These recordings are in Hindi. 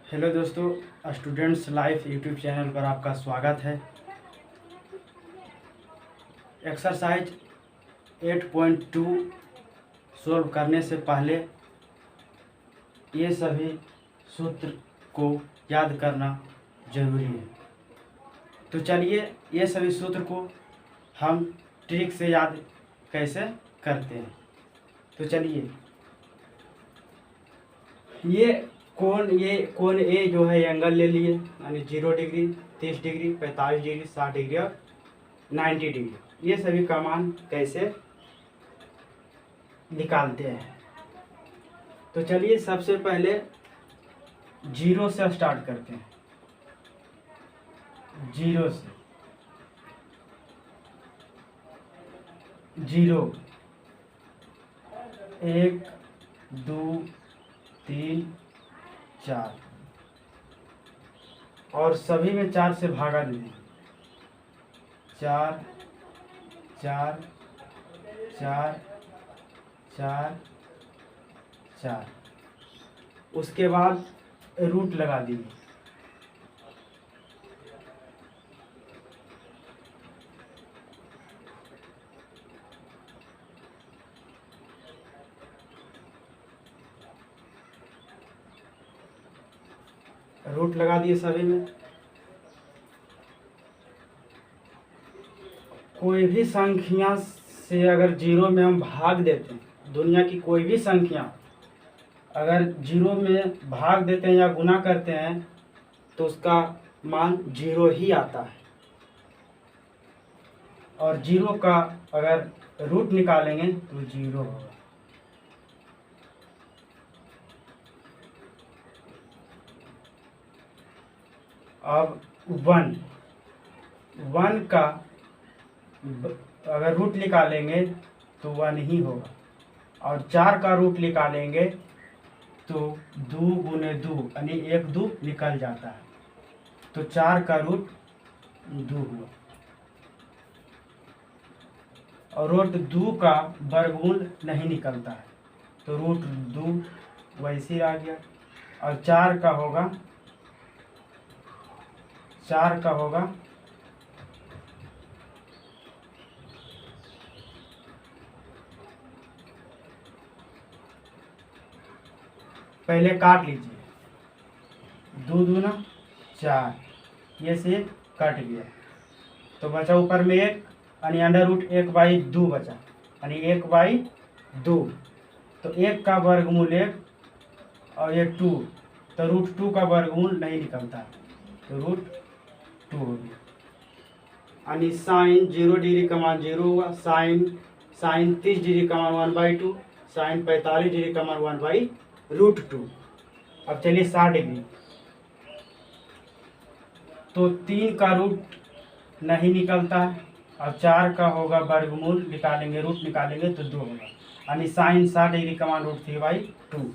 हेलो दोस्तों, स्टूडेंट्स लाइफ यूट्यूब चैनल पर आपका स्वागत है। एक्सरसाइज 8.2 सॉल्व करने से पहले ये सभी सूत्र को याद करना जरूरी है। तो चलिए ये सभी सूत्र को हम ट्रिक से याद कैसे करते हैं। तो चलिए ये कोण ए जो है एंगल ले लिए, यानी 0 डिग्री, 30 डिग्री, 45 डिग्री, 60 डिग्री और 90 डिग्री। ये सभी का मान कैसे निकालते हैं। तो चलिए सबसे पहले 0 से स्टार्ट करते हैं। 0 से 0 1 2 3 4 और सभी में 4 से भागा दे दें। 4 4 4 4 4। उसके बाद रूट लगा दीजिए। रूट लगा दिए सभी में। कोई भी संख्या से अगर 0 में हम भाग देते हैं, दुनिया की कोई भी संख्या अगर 0 में भाग देते हैं या गुना करते हैं तो उसका मान 0 ही आता है। और 0 का अगर रूट निकालेंगे तो 0 होगा। अब 1 का अगर रूट निकालेंगे तो 1 ही होगा। और 4 का रूट निकालेंगे तो 2 गुने 2 यानी 1 2 निकल जाता है, तो 4 का रूट 2 हुआ। और रूट 2 का वर्गमूल नहीं निकलता है, तो रूट 2 वैसे ही आ गया। और 4 का होगा पहले काट लीजिए, 2 दूना 4, ये से कट गया तो बचा ऊपर में 1 यानी अंडर रूट 1/2 बचा, यानी 1/2। तो 1 का वर्गमूल 1 और ये 2, तो रूट 2 का वर्गमूल नहीं निकलता, तो रूट 2 हो गया। यानी साइन 0 डिग्री का मान 0 हुआ, साइन 30 डिग्री का मान 1/2, साइन 45 डिग्री का मान 1/√2। अब चलिए 60 डिग्री, तो 3 का रूट नहीं निकलता है। अब 4 का होगा वर्गमूल निकालेंगे, रूट निकालेंगे तो 2 होगा, यानी साइन 60 डिग्री का मान √3/2।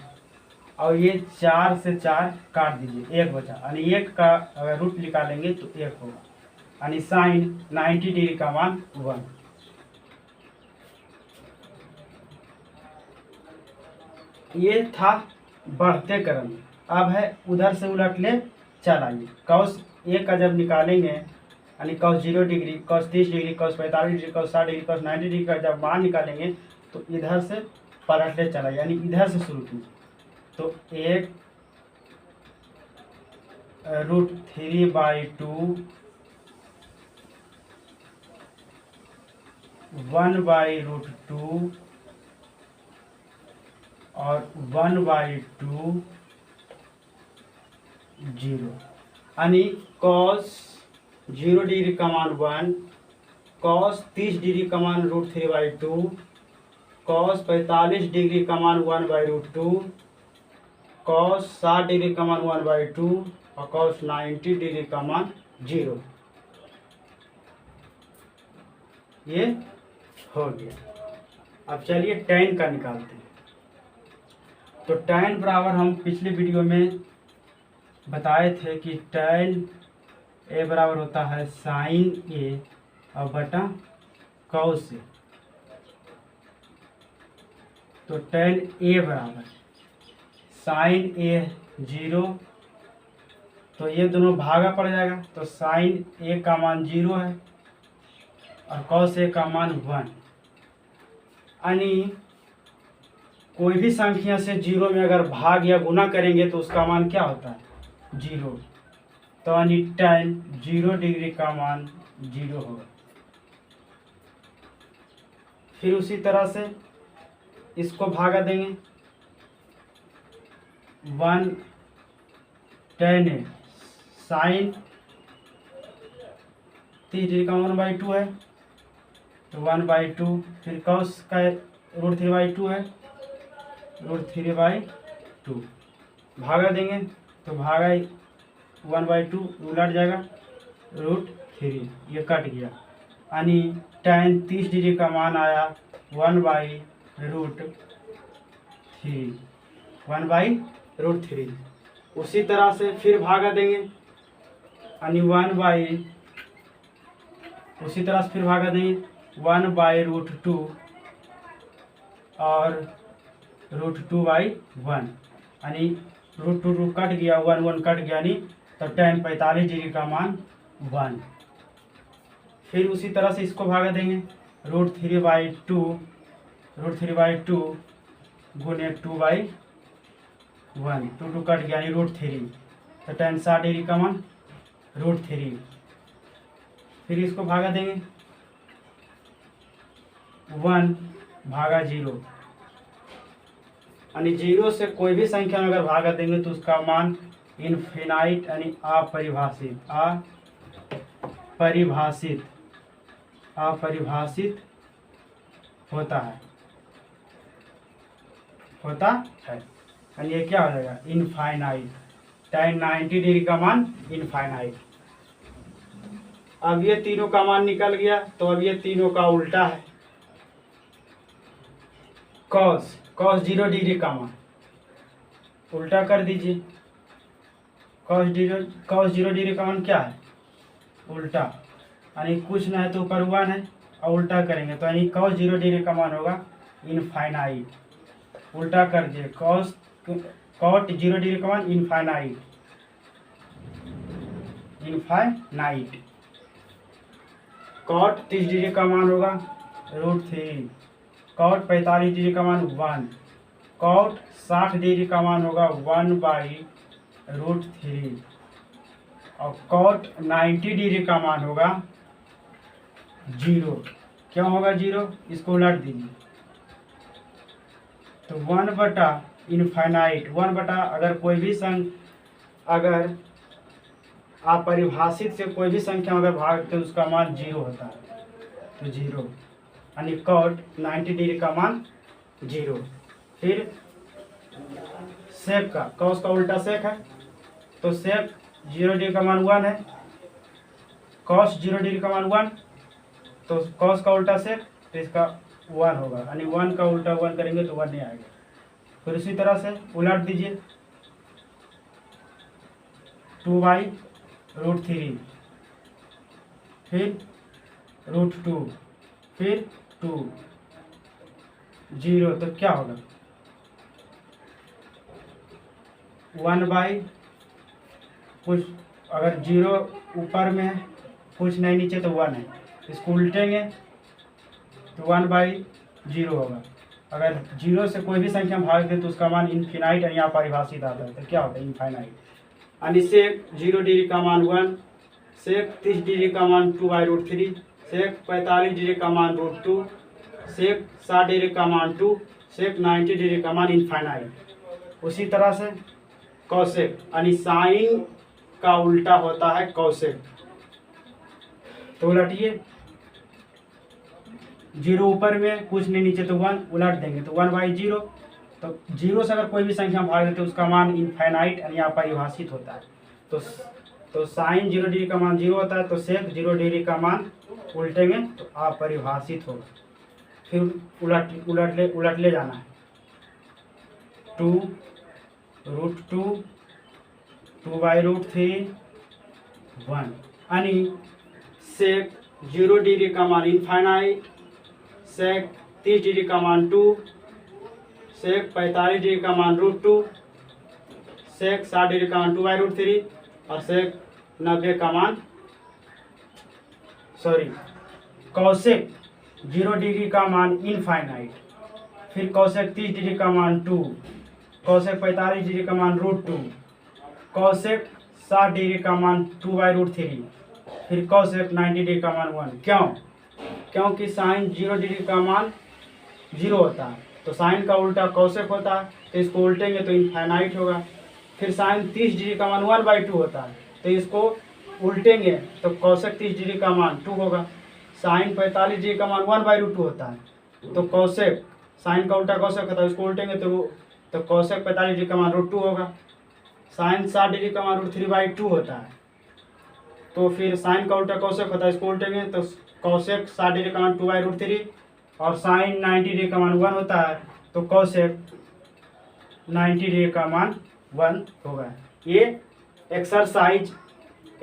और ये 4 से 4 काट दीजिए, 1 बचा, यानी 1 का अगर रूट निकालेंगे तो 1 होगा, यानी साइन 90 डिग्री का मान 1। ये था बढ़ते क्रम। अब है उधर से उलट ले चल आइए। कॉस 1 का जब निकालेंगे, यानी cos 0 degree, cos 30 degree, cos 45 degree, cos 60 degree, cos 90 degree का जब मान निकालेंगे तो इधर से पलट ले चला, यानी इधर से शुरू कीजिए। तो 1 √3/2 1/√2 और 1/2 0, यानी कॉस 0 डिग्री का मान 1, कॉस 30 डिग्री का मान √3/2, कॉस 45 डिग्री का मान 1/√2, कॉस 60 डिग्री का मान 1/2 और कॉस 90 डिग्री का मान 0। ये हो गया। अब चलिए tan का निकालते हैं। तो tan बराबर हम पिछले वीडियो में बताए थे कि tan a बराबर होता है साइन a और बटा कॉस a। तो tan a बराबर साइन a 0 तो ये दोनों भागा पड़ जाएगा, तो साइन ए का मान 0 है और कॉस ए का मान 1। यानी कोई भी संख्या से 0 में अगर भाग या गुना करेंगे तो उसका मान क्या होता है? 0। तो यानी tan 0 डिग्री का मान 0 होगा। फिर उसी तरह से इसको भागा देंगे, 1 tan ए साइन 30 डिग्री का 1/2 है, तो 1/2। फिर कॉस का √3/2 है, √3/2 भागा देंगे तो भागा 1/2 उलट जाएगा, √3 ये कट गया। यानी tan 30 डिग्री का मान आया 1/√3, 1/√3। उसी तरह से फिर भागा देंगे, यानी उसी तरह से फिर भागा देंगे 1/√2 और √2/1, यानी √2 कट गया, 1 कट गया, यानी तो tan 45 डिग्री का मान 1। फिर उसी तरह से इसको भागा देंगे, √3/2 गुने 2/1, 2 कट गया, यानी √3, तो tan 60 डिग्री का मान √3। फिर इसको भागा देंगे 1/0, यानी 0 से कोई भी संख्या में अगर भागा देंगे तो उसका मान इनफिनाइट यानी अपरिभाषित होता है। यानी ये क्या हो जाएगा? इनफाइनाइट। tan 90 डिग्री का मान इनफाइनाइट। अब ये तीनों का मान निकल गया, तो अब ये तीनों का उल्टा है। cos 0 डिग्री का मान उल्टा कर दीजिए। cos 0 डिग्री का मान क्या है? उल्टा, यानी कुछ ना है तो ऊपर 1 है और उल्टा करेंगे तो यानी cos 0 डिग्री का मान होगा इनफाइनाइट। उल्टा कर दिए, cot 0 डिग्री का मान इनफाइनाइट। cot 30 डिग्री का मान होगा √3, cot 45 डिग्री का मान 1, cot 60 डिग्री का मान होगा 1/√3 और cot 90 डिग्री का मान होगा 0। क्यों होगा 0? इसको उलट दीजिए, तो 1/इनफाइनाइट, 1/ अगर कोई भी अगर आप परिभाषित से कोई भी संख्या अगर भागते हैं उसका मान 0 होता है, तो 0, यानी cot 90 डिग्री का मान 0। फिर सेक का, cos का उल्टा सेक है, तो सेक 0 डिग्री का मान 1 है, cos 0 डिग्री का मान 1, तो cos का उल्टा सेक, तो इसका 1 होगा, यानी 1 का उल्टा 1 करेंगे तो 1 नहीं आएगा। फिर इसी तरह से उलट दीजिए, 2/√3, फिर √2, फिर 2, 0, तो क्या होगा? 1/ कुछ अगर 0 ऊपर में है, कुछ नहीं नीचे, तो 1 है, इसको उल्टेंगे तो 1/0 होगा। अगर 0 से कोई भी संख्या भाग दे तो उसका मान इनफिनाइट यानी अपरिभाषित आता है, तो क्या होता है? इनफाइनाइट। यानी सेक 0 डिग्री का मान 1, सेक 30 डिग्री का मान 2/√3, सेक 45 डिग्री का मान √2, सेक 60 डिग्री का मान 2, सेक 90 डिग्री का मान इनफाइनाइट। उसी तरह से कौसेक, यानी साइन का उल्टा होता है कौसेक, तो उलटिए, 0 ऊपर में, कुछ नहीं नीचे, तो 1 उलट देंगे तो 1/0। तो 0 से अगर कोई भी संख्या भाग देते तो उसका मान इनफाइनाइट यानी अपरिभाषित होता है। तो साइन 0 डिग्री का मान 0 होता है, तो सेक 0 डिग्री का मान उल्टेंगे तो अपरिभाषित होगा। फिर उलट ले जाना है, 2√2, 2/√3, 1, यानी सेक 0 डिग्री का मान इनफाइनाइट, सेक 30 डिग्री का मान 2, सेक 45 डिग्री का मान √2, सेक 60 डिग्री का मान 2/√3 और सेक 90 का मान कौसेक 0 डिग्री का मान इनफाइनाइट, फिर कौसेक 30 डिग्री का मान 2, कौसेक 45 डिग्री का मान √2, कौसेक 60 डिग्री का मान 2/√3, फिर कौसेक 90 डिग्री का मान 1। क्यों? क्योंकि साइन 0 डिग्री का मान 0 होता है, तो साइन का उल्टा कौसेक होता है, तो इसको उल्टेंगे तो इनफाइनाइट होगा। फिर साइन 30 डिग्री का मान 1/2 होता है, तो इसको उल्टेंगे तो कौसेक 30 डिग्री का मान 2 होगा। साइन 45 डिग्री का मान 1/√2 होता है, तो कौसेक साइन का उल्टा कौसेक होता है, इसको उल्टेंगे तो कौसेक 45 डिग्री का मान √2 होगा। साइन 60 डिग्री का मान √3/2 होता है, तो फिर साइन का उल्टा कौसेक होता है, इसको उल्टेंगे तो कौसेक 60 डिग्री का मान 2/√3, और साइन 90 डिग्री का मान 1 होता है, तो कौसेक 90 डिग्री का मान 1 होगा। ये एक्सरसाइज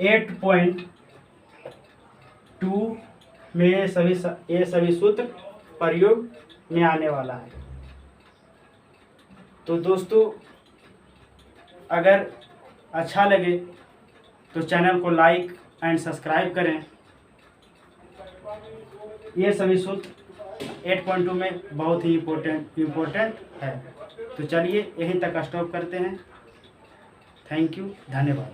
8.2 में ये सभी सूत्र प्रयोग में आने वाला है। तो दोस्तों, अगर अच्छा लगे तो चैनल को लाइक एंड सब्सक्राइब करें। ये सभी सूत्र 8.2 में बहुत ही इम्पोर्टेंट है। तो चलिए यहीं तक स्टॉप करते हैं। थैंक यू, धन्यवाद।